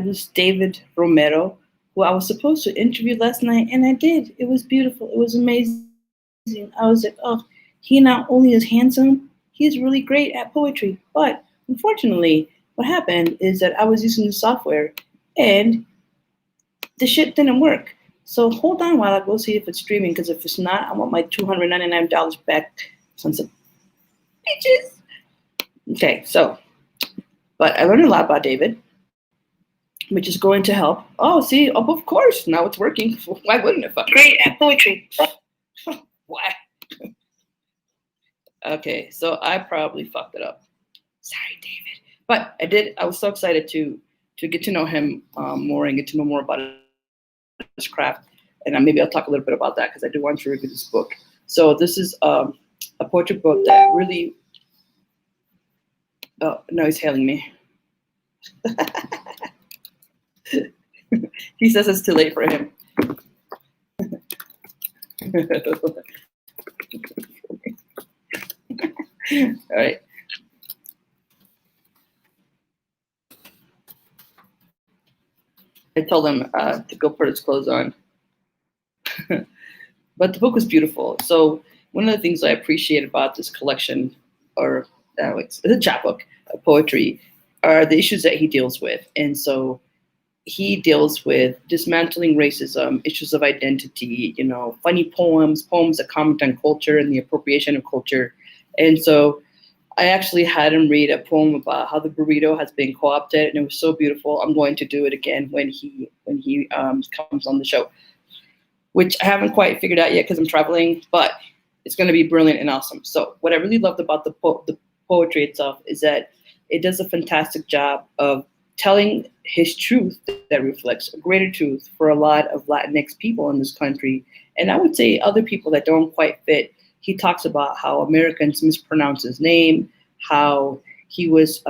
had this David Romero, who I was supposed to interview last night, and I did. It was beautiful. It was amazing. I was like, oh, he not only is handsome, he's really great at poetry. But unfortunately, what happened is that I was using the software and the shit didn't work. So hold on while I go see if it's streaming, because if it's not, I want my $299 back. Sons of bitches. Okay, so, but I learned a lot about David, which is going to help. Oh, see, oh, of course, now it's working. Why wouldn't it? Great at poetry. Why? Okay, so I probably fucked it up. Sorry, David. But I did. I was so excited to get to know him more and get to know more about his craft. And maybe I'll talk a little bit about that because I do want to review this book. So this is a poetry book that really. Oh, no, he's hailing me. He says it's too late for him. All right. I told him to go put his clothes on. But the book was beautiful. So one of the things I appreciate about this collection, or it's a chapbook of poetry, are the issues that he deals with. And so he deals with dismantling racism, issues of identity, funny poems that comment on culture and the appropriation of culture. And so I actually had him read a poem about how the burrito has been co-opted, and it was so beautiful. I'm going to do it again when he comes on the show, which I haven't quite figured out yet because I'm traveling, but it's going to be brilliant and awesome. So what I really loved about the poetry itself is that it does a fantastic job of telling his truth that reflects a greater truth for a lot of Latinx people in this country. And I would say other people that don't quite fit. He talks about how Americans mispronounce his name, how he was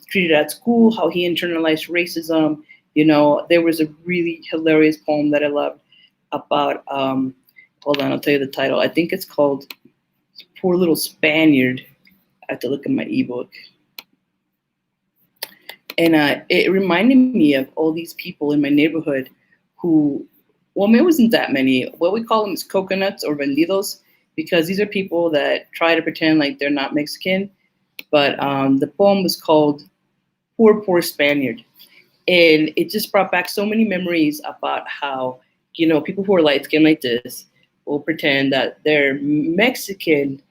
treated at school, how he internalized racism. There was a really hilarious poem that I loved about, hold on, I'll tell you the title. I think it's called Poor Little Spaniard. I have to look at my ebook. And it reminded me of all these people in my neighborhood who, well, there wasn't that many. What we call them is coconuts or vendidos, because these are people that try to pretend like they're not Mexican. But the poem was called Poor, Poor Spaniard. And it just brought back so many memories about how, people who are light skinned like this will pretend that they're Mexican,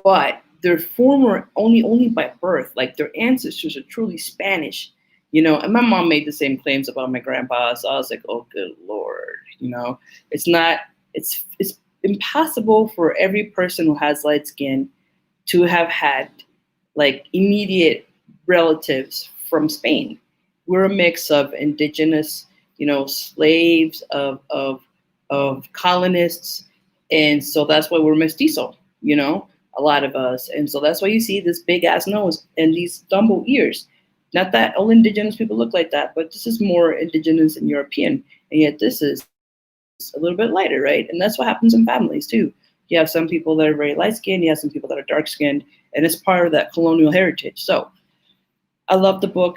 but they're former only by birth. Like their ancestors are truly Spanish, and my mom made the same claims about my grandpa. So I was like, oh, good Lord, it's impossible for every person who has light skin to have had like immediate relatives from Spain. We're a mix of indigenous, slaves, of colonists. And so that's why we're mestizo, a lot of us. And so that's why you see this big ass nose and these Dumbo ears. Not that all indigenous people look like that, but this is more indigenous and European. And yet this is a little bit lighter, right? And that's what happens in families too. You have some people that are very light skinned, you have some people that are dark skinned, and it's part of that colonial heritage. So I love the book.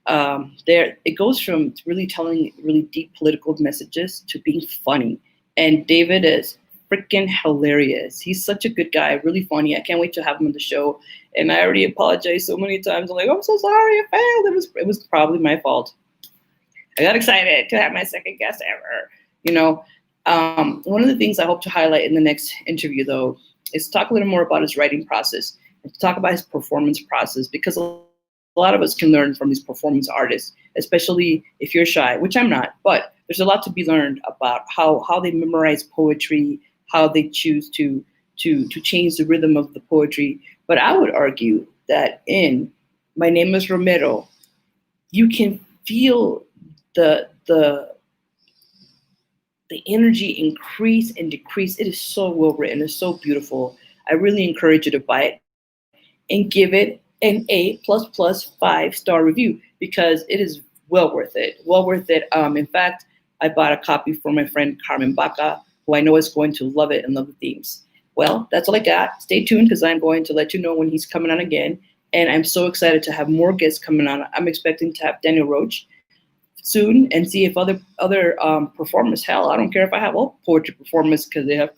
There it goes from really telling really deep political messages to being funny. And David is freaking hilarious. He's such a good guy, really funny. I can't wait to have him on the show. And I already apologized so many times. I'm like, I'm so sorry, I failed. It was probably my fault. I got excited to have my second guest ever. One of the things I hope to highlight in the next interview, though, is talk a little more about his writing process and to talk about his performance process, because a lot of us can learn from these performance artists, especially if you're shy, which I'm not. But there's a lot to be learned about how they memorize poetry, how they choose to change the rhythm of the poetry. But I would argue that in My Name Is Romero, you can feel the energy increase and decrease. It is so well written. It's so beautiful. I really encourage you to buy it and give it an A++ 5-star review, because it is well worth it. Well worth it. In fact, I bought a copy for my friend Carmen Baca, who I know is going to love it and love the themes. Well, that's all I got. Stay tuned, because I'm going to let you know when he's coming on again. And I'm so excited to have more guests coming on. I'm expecting to have Daniel Roach. soon and see if other performers, hell, I don't care if I have all poetry performers because they have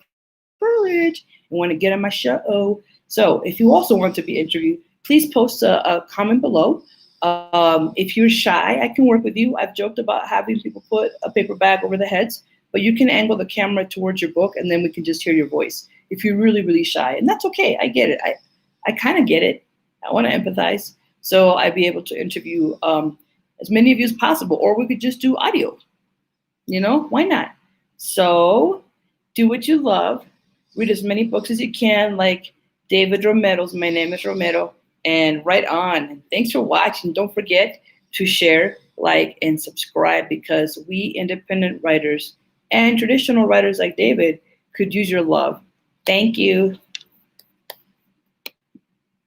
courage and want to get on my show. So if you also want to be interviewed, please post a comment below. If you're shy, I can work with you. I've joked about having people put a paper bag over their heads, but you can angle the camera towards your book and then we can just hear your voice if you're really, really shy. And that's okay. I get it. I kind of get it. I want to empathize. So I'd be able to interview as many of you as possible, or we could just do audio. Why not? So do what you love. Read as many books as you can, like David Romero's My Name is Romero, and write on. And thanks for watching. Don't forget to share, like, and subscribe because we independent writers and traditional writers like David could use your love. Thank you.